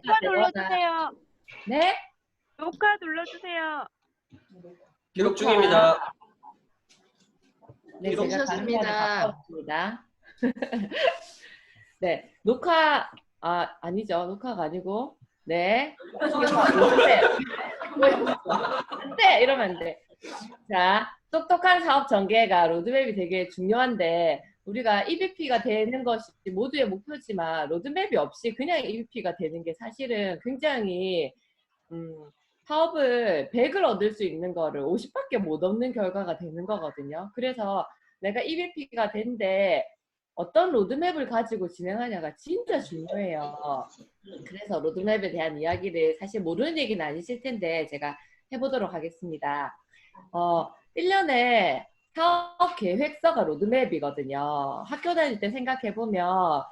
녹화 눌러주세요. 네? 녹화 눌러주세요. 기록 중입니다. 네, 기록 제가 되셨습니다. 가능하게 바꿨습니다. 네, 녹화, 아니죠. 녹화가 아니고, 네. 안 돼! 이러면 안 돼. 자, 똑똑한 사업 전개가 로드맵이 되게 중요한데, 우리가 EVP가 되는 것이 모두의 목표지만, 로드맵이 없이 그냥 EVP가 되는 게 사실은 굉장히, 사업을 100을 얻을 수 있는 거를 50밖에 못 얻는 결과가 되는 거거든요. 그래서 내가 EVP가 된데, 어떤 로드맵을 가지고 진행하냐가 진짜 중요해요. 그래서 로드맵에 대한 이야기를 사실 모르는 얘기는 아니실 텐데 제가 해보도록 하겠습니다. 1년에 사업 계획서가 로드맵이거든요. 학교 다닐 때 생각해보면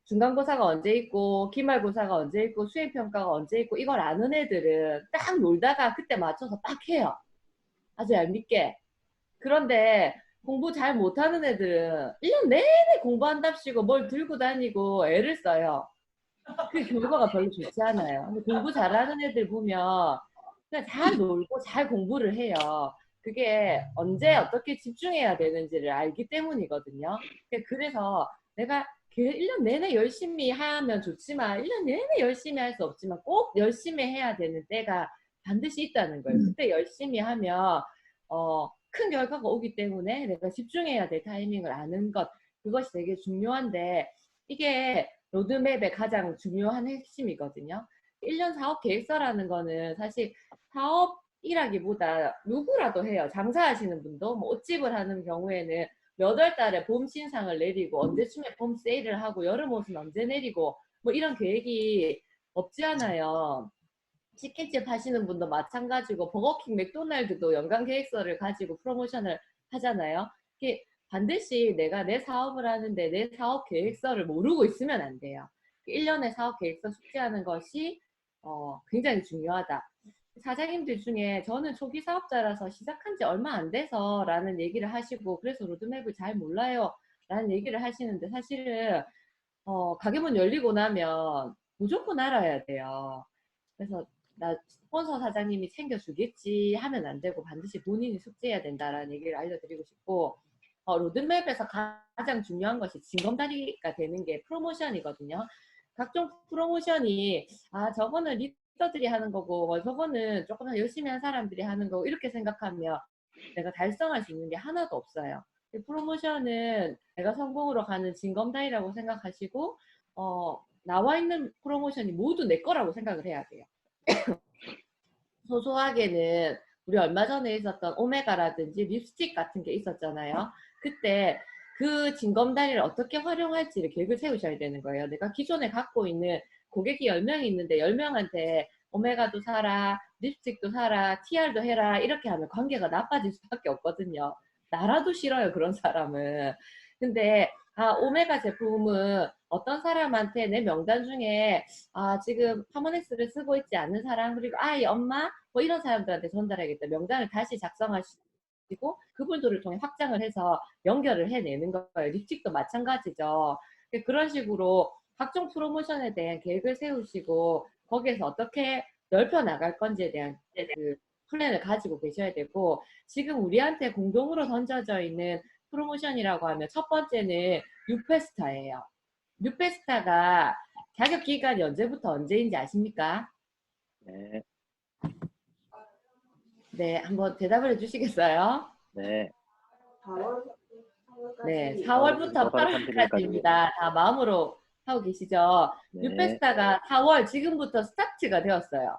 중간고사가 언제 있고 기말고사가 언제 있고 수행평가가 언제 있고 이걸 아는 애들은 딱 놀다가 그때 맞춰서 딱 해요. 아주 얄밉게. 그런데 공부 잘 못하는 애들은 1년 내내 공부한답시고 뭘 들고 다니고 애를 써요. 그 결과가 별로 좋지 않아요. 근데 공부 잘하는 애들 보면 그냥 잘 놀고 잘 공부를 해요. 그게 언제 어떻게 집중해야 되는지를 알기 때문이거든요. 그래서 내가 1년 내내 열심히 하면 좋지만 1년 내내 열심히 할 수 없지만 꼭 열심히 해야 되는 때가 반드시 있다는 거예요. 그때 열심히 하면 큰 결과가 오기 때문에 내가 집중해야 될 타이밍을 아는 것, 그것이 되게 중요한데 이게 로드맵의 가장 중요한 핵심이거든요. 1년 사업 계획서라는 거는 사실 사업이라기보다 누구라도 해요. 장사하시는 분도 뭐 옷집을 하는 경우에는 몇 월 달에 봄 신상을 내리고 언제쯤에 봄 세일을 하고 여름 옷은 언제 내리고 뭐 이런 계획이 없지 않아요. 치킨집 하시는 분도 마찬가지고 버거킹 맥도날드도 연간 계획서를 가지고 프로모션을 하잖아요. 이게 반드시 내가 내 사업을 하는데 내 사업 계획서를 모르고 있으면 안 돼요. 1년의 사업 계획서 숙지하는 것이 굉장히 중요하다. 사장님들 중에 저는 초기 사업자라서 시작한 지 얼마 안 돼서 라는 얘기를 하시고 그래서 로드맵을 잘 몰라요 라는 얘기를 하시는데 사실은 가게문 열리고 나면 무조건 알아야 돼요. 그래서 나 스폰서 사장님이 챙겨주겠지 하면 안 되고 반드시 본인이 숙지해야 된다라는 얘기를 알려드리고 싶고 로드맵에서 가장 중요한 것이 징검다리가 되는 게 프로모션이거든요. 각종 프로모션이 저거는 리더들이 하는 거고 뭐 저거는 조금 더 열심히 한 사람들이 하는 거고 이렇게 생각하면 내가 달성할 수 있는 게 하나도 없어요. 프로모션은 내가 성공으로 가는 징검다리라고 생각하시고 나와 있는 프로모션이 모두 내 거라고 생각을 해야 돼요. 소소하게는 우리 얼마 전에 있었던 오메가라든지 립스틱 같은 게 있었잖아요. 그때 그 징검다리를 어떻게 활용할지를 계획을 세우셔야 되는 거예요. 내가 기존에 갖고 있는 고객이 10명이 있는데 10명한테 오메가도 사라, 립스틱도 사라, TR도 해라 이렇게 하면 관계가 나빠질 수밖에 없거든요. 나라도 싫어요, 그런 사람은. 근데 오메가 제품은 어떤 사람한테 내 명단 중에 지금 파모넥스를 쓰고 있지 않은 사람 그리고 아이 엄마 뭐 이런 사람들한테 전달하겠다. 명단을 다시 작성하시고 그분들을 통해 확장을 해서 연결을 해내는 거예요. 립스틱도 마찬가지죠. 그런 식으로 각종 프로모션에 대한 계획을 세우시고 거기에서 어떻게 넓혀 나갈 건지에 대한 그 플랜을 가지고 계셔야 되고 지금 우리한테 공동으로 던져져 있는 프로모션이라고 하면 첫 번째는 뉴페스타예요. 뉴페스타가 자격 기간이 언제부터 언제인지 아십니까? 네. 네, 한번 대답을 해주시겠어요? 네. 네, 4월부터 8월까지입니다. 다 마음으로 하고 계시죠? 네. 뉴페스타가 4월 지금부터 스타트가 되었어요.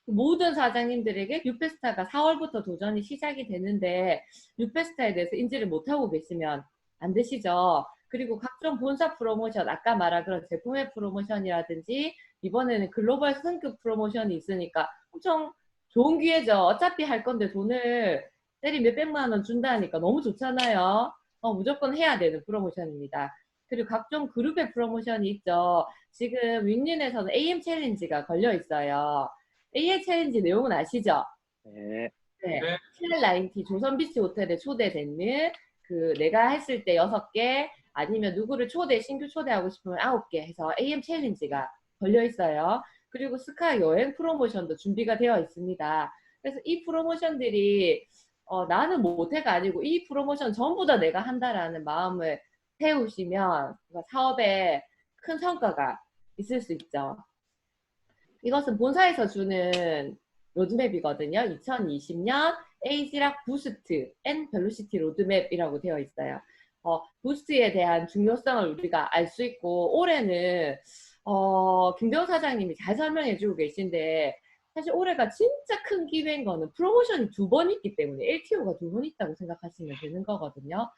모든 사장님들에게 뉴페스타가 4월부터 도전이 시작이 되는데 뉴페스타에 대해서 인지를 못하고 계시면 안 되시죠. 그리고 각종 본사 프로모션, 아까 말한 그런 제품의 프로모션이라든지 이번에는 글로벌 승급 프로모션이 있으니까 엄청 좋은 기회죠. 어차피 할 건데 돈을 때리 몇백만 원 준다니까 너무 좋잖아요. 무조건 해야 되는 프로모션입니다. 그리고 각종 그룹의 프로모션이 있죠. 지금 윈윈에서는 AM 챌린지가 걸려 있어요. AM 챌린지 내용은 아시죠? 네. 네. CL9T 조선비치 호텔에 초대되는 그 내가 했을 때 6개 아니면 누구를 신규 초대하고 싶으면 9개 해서 AM 챌린지가 걸려 있어요. 그리고 스카 여행 프로모션도 준비가 되어 있습니다. 그래서 이 프로모션들이 나는 못해가 아니고 이 프로모션 전부 다 내가 한다라는 마음을 세우시면 사업에 큰 성과가 있을 수 있죠. 이것은 본사에서 주는 로드맵이거든요. 2020년 에이지락 부스트 앤 벨로시티 로드맵이라고 되어 있어요. 부스트에 대한 중요성을 우리가 알 수 있고, 올해는 김대호 사장님이 잘 설명해 주고 계신데, 사실 올해가 진짜 큰 기회인 거는 프로모션이 2번 있기 때문에 LTO가 2번 있다고 생각하시면 되는 거거든요.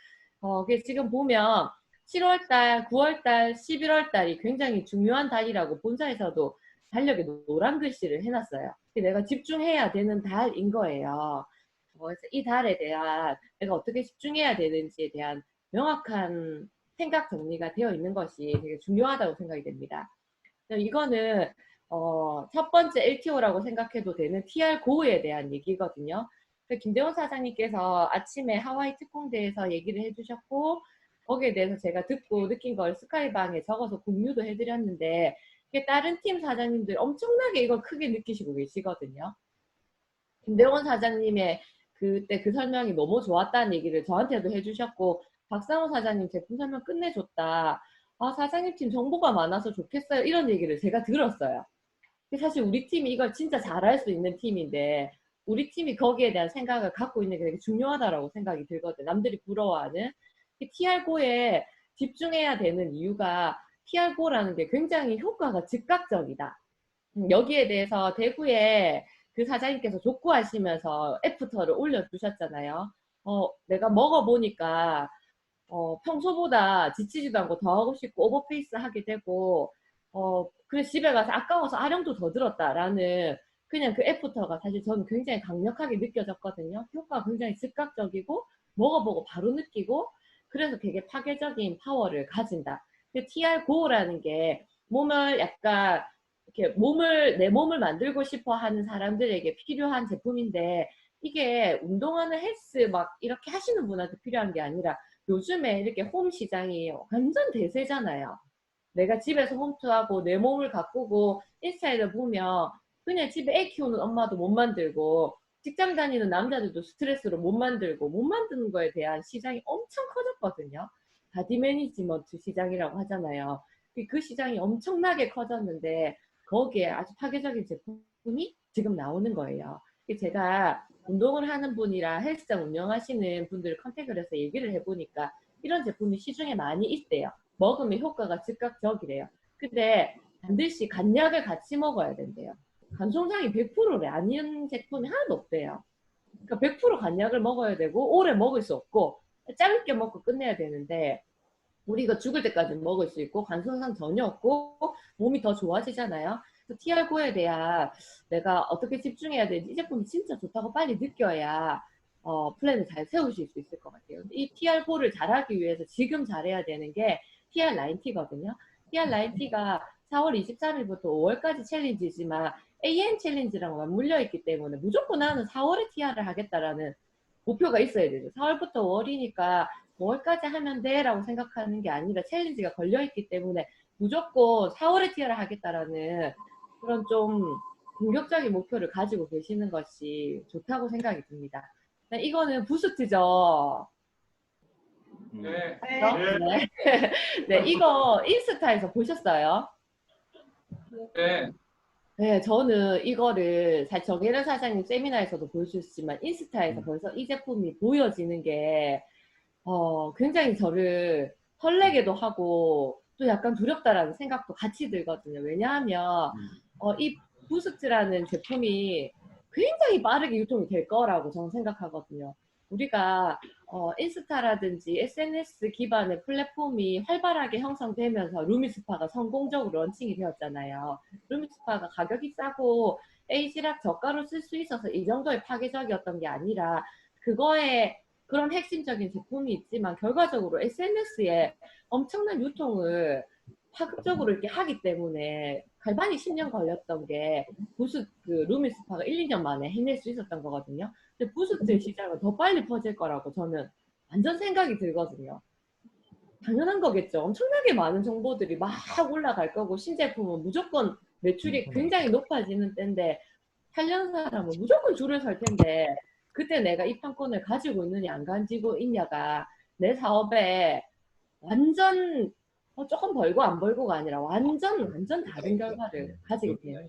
지금 보면 7월달, 9월달, 11월달이 굉장히 중요한 달이라고 본사에서도 달력에 노란 글씨를 해놨어요. 내가 집중해야 되는 달인 거예요. 그래서 이 달에 대한 내가 어떻게 집중해야 되는지에 대한 명확한 생각 정리가 되어 있는 것이 되게 중요하다고 생각이 됩니다. 이거는 첫 번째 LTO라고 생각해도 되는 TR 고에 대한 얘기거든요. 김대원 사장님께서 아침에 하와이 특공대에서 얘기를 해주셨고, 거기에 대해서 제가 듣고 느낀 걸 스카이방에 적어서 공유도 해드렸는데, 다른 팀 사장님들 엄청나게 이걸 크게 느끼시고 계시거든요. 김대원 사장님의 그때 그 설명이 너무 좋았다는 얘기를 저한테도 해주셨고, 박상호 사장님 제품 설명 끝내줬다. 사장님 팀 정보가 많아서 좋겠어요. 이런 얘기를 제가 들었어요. 사실 우리 팀이 이걸 진짜 잘할 수 있는 팀인데, 우리 팀이 거기에 대한 생각을 갖고 있는 게 되게 중요하다라고 생각이 들거든요. 남들이 부러워하는. TR5에 집중해야 되는 이유가 TR5라는 게 굉장히 효과가 즉각적이다. 여기에 대해서 대구에 그 사장님께서 족구하시면서 애프터를 올려주셨잖아요. 내가 먹어보니까 평소보다 지치지도 않고 더 하고 싶고 오버페이스 하게 되고 그래서 집에 가서 아까워서 아령도 더 들었다라는 그냥 그 애프터가 사실 저는 굉장히 강력하게 느껴졌거든요. 효과가 굉장히 즉각적이고 먹어보고 바로 느끼고 그래서 되게 파괴적인 파워를 가진다. TR5라는 게 몸을 약간 이렇게 내 몸을 만들고 싶어 하는 사람들에게 필요한 제품인데 이게 운동하는 헬스 막 이렇게 하시는 분한테 필요한 게 아니라 요즘에 이렇게 홈 시장이 완전 대세잖아요. 내가 집에서 홈트하고 내 몸을 가꾸고 인스타에서 보면 그냥 집에 애 키우는 엄마도 못 만들고 직장 다니는 남자들도 스트레스로 못 만들고 못 만드는 거에 대한 시장이 엄청 커졌거든요. 바디 매니지먼트 시장이라고 하잖아요. 그 시장이 엄청나게 커졌는데 거기에 아주 파괴적인 제품이 지금 나오는 거예요. 제가 운동을 하는 분이랑 헬스장 운영하시는 분들 컨택을 해서 얘기를 해보니까 이런 제품이 시중에 많이 있대요. 먹으면 효과가 즉각적이래요. 근데 반드시 간약을 같이 먹어야 된대요. 간송상이 100%래. 아닌 제품이 하나도 없대요. 그러니까 100% 간약을 먹어야 되고 오래 먹을 수 없고 짧게 먹고 끝내야 되는데 우리가 죽을 때까지 먹을 수 있고 간송상 전혀 없고 몸이 더 좋아지잖아요. TR9에 대한 내가 어떻게 집중해야 되는지 이 제품이 진짜 좋다고 빨리 느껴야 플랜을 잘 세우실 수 있을 것 같아요. 이 TR4를 잘하기 위해서 지금 잘해야 되는 게 TR9T거든요. TR9T가 4월 23일부터 5월까지 챌린지지만 AM 챌린지랑 맞물려 있기 때문에 무조건 나는 4월에 TR을 하겠다라는 목표가 있어야 되죠. 4월부터 5월이니까 5월까지 하면 돼 라고 생각하는 게 아니라 챌린지가 걸려있기 때문에 무조건 4월에 TR을 하겠다라는 그런 좀 공격적인 목표를 가지고 계시는 것이 좋다고 생각이 듭니다. 이거는 부스트죠. 네. 네. 네, 이거 인스타에서 보셨어요? 네. 네, 저는 이거를 사실 정혜련 사장님 세미나에서도 보여주셨지만 인스타에서 벌써 이 제품이 보여지는 게 굉장히 저를 설레게도 하고 또 약간 두렵다라는 생각도 같이 들거든요. 왜냐하면 이 부스트라는 제품이 굉장히 빠르게 유통이 될 거라고 저는 생각하거든요. 우리가 인스타라든지 SNS 기반의 플랫폼이 활발하게 형성되면서 루미스파가 성공적으로 런칭이 되었잖아요. 루미스파가 가격이 싸고 에이지락 저가로 쓸 수 있어서 이 정도의 파괴적이었던 게 아니라 그거에 그런 핵심적인 제품이 있지만 결과적으로 SNS에 엄청난 유통을 파급적으로 이렇게 하기 때문에 갈반이 10년 걸렸던 게 루미스파가 1, 2년 만에 해낼 수 있었던 거거든요. 근데 부스트 시장은 더 빨리 퍼질 거라고 저는 완전 생각이 들거든요. 당연한 거겠죠. 엄청나게 많은 정보들이 막 올라갈 거고 신제품은 무조건 매출이 굉장히 높아지는 때인데 하려는 사람은 무조건 줄을 설 텐데 그때 내가 이 판권을 가지고 있느냐 안 가지고 있냐가 내 사업에 완전 조금 벌고 안 벌고가 아니라 완전 다른 결과를 가지게 돼요.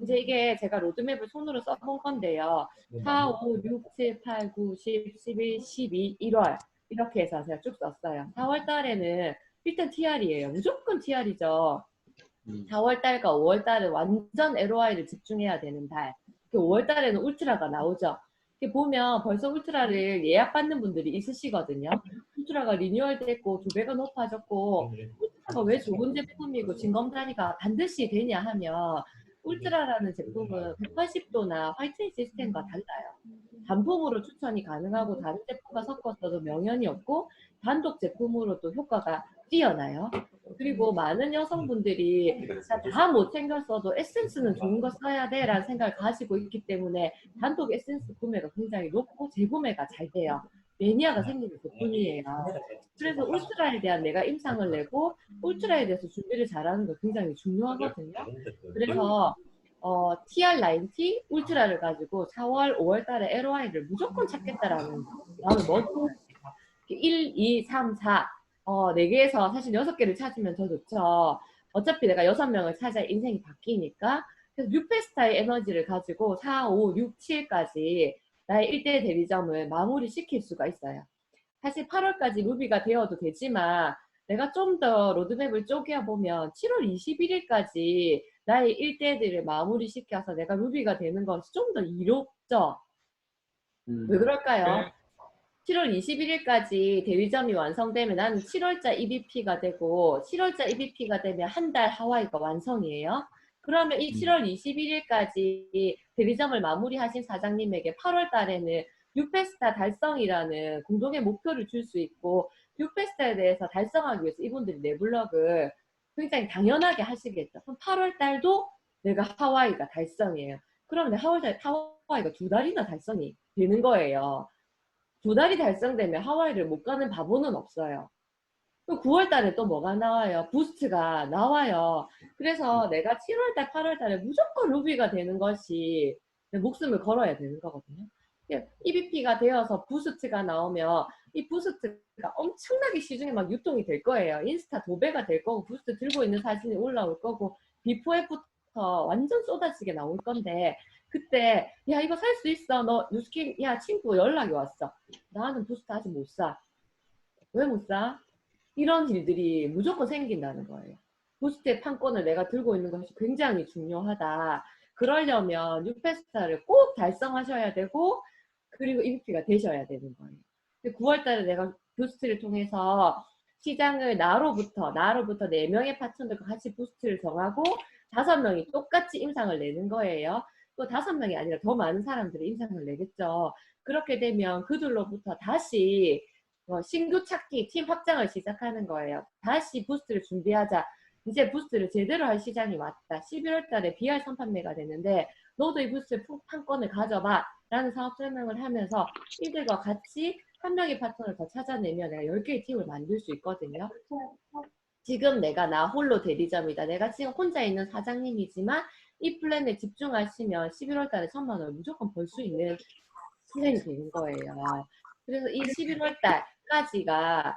이제 이게 제가 로드맵을 손으로 써본 건데요. 4, 5, 6, 7, 8, 9, 10, 11, 12, 1월 이렇게 해서 제가 쭉 썼어요. 4월 달에는 일단 TR이에요. 무조건 TR이죠. 4월 달과 5월 달은 완전 ROI를 집중해야 되는 달. 5월 달에는 울트라가 나오죠. 이렇게 보면 벌써 울트라를 예약받는 분들이 있으시거든요. 울트라가 리뉴얼 됐고 2배가 높아졌고 울트라가 왜 좋은 제품이고 진검 다리가 반드시 되냐 하면 울트라라는 제품은 180도나 화이트닝 시스템과 달라요. 단품으로 추천이 가능하고 다른 제품과 섞었어도 명연이 없고 단독 제품으로도 효과가 뛰어나요. 그리고 많은 여성분들이 다 못 챙겼어도 에센스는 좋은 거 써야 돼 라는 생각을 가지고 있기 때문에 단독 에센스 구매가 굉장히 높고 재구매가 잘 돼요. 매니아가 생기는 그뿐이에요. 그래서 울트라에 대한 내가 임상을 내고 울트라에 대해서 준비를 잘하는 거 굉장히 중요하거든요. 그래서 TR90 울트라를 가지고 4월, 5월 달에 LOI를 무조건 찾겠다라는 마음을 먼저 1, 2, 3, 4 4개에서 사실 6개를 찾으면 더 좋죠. 어차피 내가 6명을 찾아야 인생이 바뀌니까. 그래서 뉴페스타의 에너지를 가지고 4, 5, 6, 7까지 나의 1대 대리점을 마무리 시킬 수가 있어요. 사실 8월까지 루비가 되어도 되지만 내가 좀 더 로드맵을 쪼개보면 7월 21일까지 나의 1대들을 마무리 시켜서 내가 루비가 되는 것이 좀 더 이롭죠. 왜 그럴까요? 7월 21일까지 대리점이 완성되면 나는 7월자 EBP가 되고 7월자 EBP가 되면 한 달 하와이가 완성이에요. 그러면 이 7월 21일까지 대리점을 마무리하신 사장님에게 8월 달에는 뉴페스타 달성이라는 공동의 목표를 줄 수 있고 뉴페스타에 대해서 달성하기 위해서 이분들이 내블럭을 굉장히 당연하게 하시겠죠. 그럼 8월 달도 내가 하와이가 달성이에요. 그러면 하와이가 2달이나 달성이 되는 거예요. 2달이 달성되면 하와이를 못 가는 바보는 없어요. 9월 달에 또 뭐가 나와요? 부스트가 나와요. 그래서 내가 7월 달, 8월 달에 무조건 루비가 되는 것이 내 목숨을 걸어야 되는 거거든요. EBP가 되어서 부스트가 나오면 이 부스트가 엄청나게 시중에 막 유통이 될 거예요. 인스타 도배가 될 거고 부스트 들고 있는 사진이 올라올 거고 비포 애프터 완전 쏟아지게 나올 건데 그때 야 이거 살 수 있어 너 뉴스킨 야 친구 연락이 왔어 나는 부스트 아직 못 사. 왜 못 사? 이런 일들이 무조건 생긴다는 거예요. 부스트의 판권을 내가 들고 있는 것이 굉장히 중요하다. 그러려면 뉴페스타를 꼭 달성하셔야 되고 그리고 EBP가 되셔야 되는 거예요. 9월 달에 내가 부스트를 통해서 시장을 나로부터 4명의 파트너들과 같이 부스트를 정하고 5명이 똑같이 임상을 내는 거예요. 또 5명이 아니라 더 많은 사람들이 임상을 내겠죠. 그렇게 되면 그들로부터 다시 신규 찾기, 팀 확장을 시작하는 거예요. 다시 부스트를 준비하자. 이제 부스트를 제대로 할 시장이 왔다. 11월 달에 BR 선판매가 되는데 너도 이 부스트 판권을 가져봐. 라는 사업 설명을 하면서 이들과 같이 한 명의 파트너를 더 찾아내면 내가 10개의 팀을 만들 수 있거든요. 지금 내가 나 홀로 대리점이다. 내가 지금 혼자 있는 사장님이지만 이 플랜에 집중하시면 11월 달에 1,000만 원을 무조건 벌 수 있는 시간이 되는 거예요. 그래서 이 11월 달까지가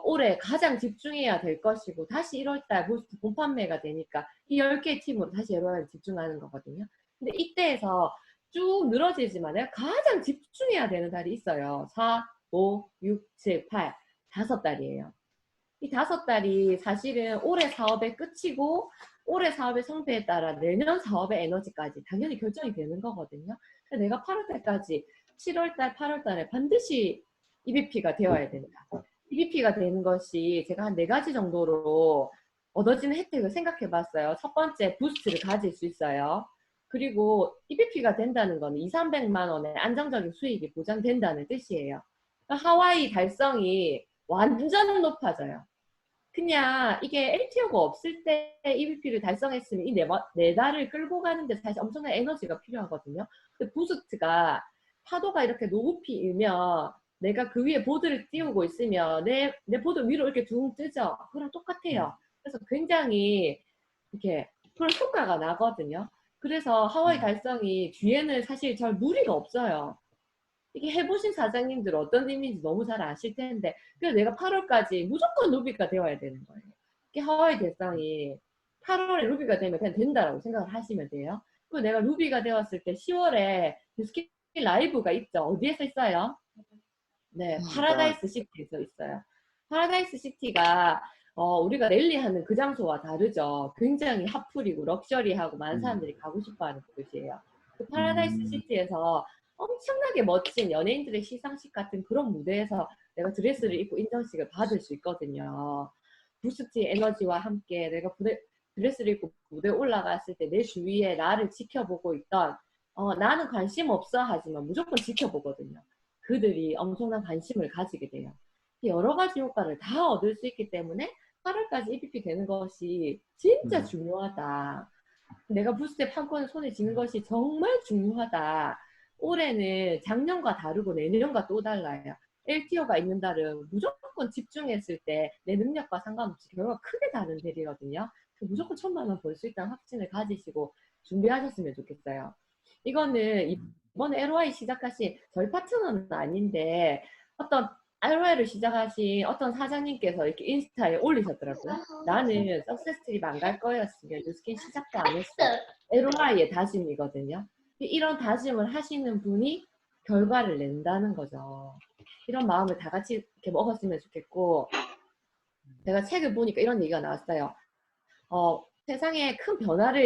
올해 가장 집중해야 될 것이고 다시 1월 달 부스트 본판매가 되니까 이 10개의 팀으로 다시 LOI를 집중하는 거거든요. 근데 이때에서 쭉 늘어지지만 내가 가장 집중해야 되는 달이 있어요. 4, 5, 6, 7, 8 5달이에요. 이 5달이 사실은 올해 사업의 끝이고 올해 사업의 성패에 따라 내년 사업의 에너지까지 당연히 결정이 되는 거거든요. 내가 8월달까지 7월달, 8월달에 반드시 EBP가 되어야 된다. EBP가 되는 것이 제가 한 4가지 정도로 얻어지는 혜택을 생각해 봤어요. 첫 번째, 부스트를 가질 수 있어요. 그리고 EBP가 된다는 건 200~300만 원의 안정적인 수익이 보장된다는 뜻이에요. 그러니까 하와이 달성이 완전 높아져요. 그냥 이게 LTO가 없을 때 EBP를 달성했으면 이 4달을 끌고 가는데 사실 엄청난 에너지가 필요하거든요. 근데 부스트가 파도가 이렇게 높이 일면 내가 그 위에 보드를 띄우고 있으면 내 보드 위로 이렇게 둥 뜨죠. 그랑 똑같아요. 그래서 굉장히 이렇게 그런 효과가 나거든요. 그래서 하와이 달성이 뒤에는 사실 잘 무리가 없어요. 이게 해보신 사장님들 어떤 의미인지 너무 잘 아실 텐데, 그래서 내가 8월까지 무조건 루비가 되어야 되는 거예요. 이게 하와이 달성이 8월에 루비가 되면 그냥 된다라고 생각을 하시면 돼요. 그리고 내가 루비가 되었을 때 10월에 스킬 라이브가 있죠. 어디에서 있어요? 네, 파라다이스 시티에서 있어요. 파라다이스 시티가 우리가 랠리하는 그 장소와 다르죠. 굉장히 핫플이고 럭셔리하고 많은 사람들이 가고 싶어하는 곳이에요. 그 파라다이스 시티에서 엄청나게 멋진 연예인들의 시상식 같은 그런 무대에서 내가 드레스를 입고 인정식을 받을 수 있거든요. 부스트 에너지와 함께 내가 드레스를 입고 무대에 올라갔을 때 내 주위에 나를 지켜보고 있던 나는 관심 없어 하지만 무조건 지켜보거든요. 그들이 엄청난 관심을 가지게 돼요. 여러 가지 효과를 다 얻을 수 있기 때문에 8월까지 EPP 되는 것이 진짜 중요하다. 내가 부스트에 판권을 손에 쥐는 것이 정말 중요하다. 올해는 작년과 다르고 내년과 또 달라요. LTO가 있는 달은 무조건 집중했을 때 내 능력과 상관없이 결과가 크게 다른 달이거든요. 무조건 1,000만 원 벌 수 있다는 확신을 가지시고 준비하셨으면 좋겠어요. 이거는 이번에 LOI 시작하신 저희 파트너는 아닌데 어떤 LOI를 시작하신 어떤 사장님께서 이렇게 인스타에 올리셨더라고요. 나는 석세스트립 안 갈 거였으면 뉴스킨 시작도 안 했어. LOI의 다짐이거든요. 이런 다짐을 하시는 분이 결과를 낸다는 거죠. 이런 마음을 다 같이 이렇게 먹었으면 좋겠고, 제가 책을 보니까 이런 얘기가 나왔어요. 세상에 큰 변화가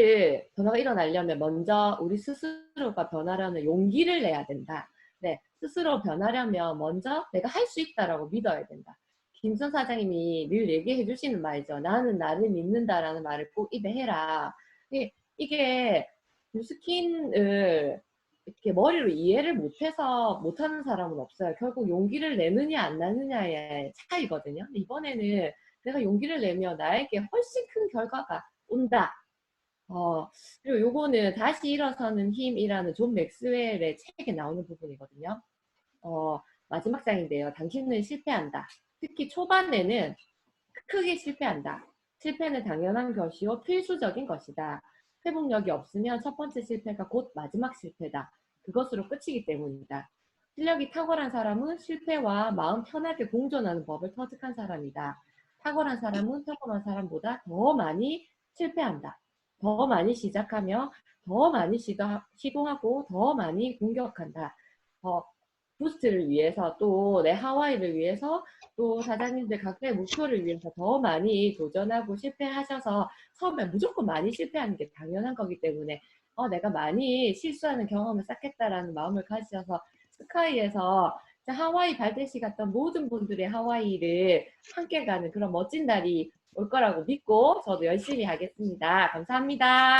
일어나려면 먼저 우리 스스로가 변하려는 용기를 내야 된다. 네, 스스로 변하려면 먼저 내가 할 수 있다라고 믿어야 된다. 김선 사장님이 늘 얘기해 주시는 말이죠. 나는 나를 믿는다라는 말을 꼭 입에 해라. 이게 뉴스킨을 이렇게 머리로 이해를 못하는 사람은 없어요. 결국 용기를 내느냐 안 내느냐의 차이거든요. 이번에는 내가 용기를 내면 나에게 훨씬 큰 결과가 온다. 그리고 요거는 다시 일어서는 힘이라는 존 맥스웰의 책에 나오는 부분이거든요. 마지막 장인데요. 당신은 실패한다. 특히 초반에는 크게 실패한다. 실패는 당연한 것이요 필수적인 것이다. 회복력이 없으면 첫 번째 실패가 곧 마지막 실패다. 그것으로 끝이기 때문이다. 실력이 탁월한 사람은 실패와 마음 편하게 공존하는 법을 터득한 사람이다. 탁월한 사람은 평범한 사람보다 더 많이 실패한다. 더 많이 시작하며 더 많이 시도하고 더 많이 공격한다. 부스트를 위해서 또 내 하와이를 위해서 또 사장님들 각자의 목표를 위해서 더 많이 도전하고 실패하셔서 처음에 무조건 많이 실패하는 게 당연한 거기 때문에 내가 많이 실수하는 경험을 쌓겠다라는 마음을 가지셔서 스카이에서 하와이 발대시 갔던 모든 분들의 하와이를 함께 가는 그런 멋진 날이 올 거라고 믿고 저도 열심히 하겠습니다. 감사합니다.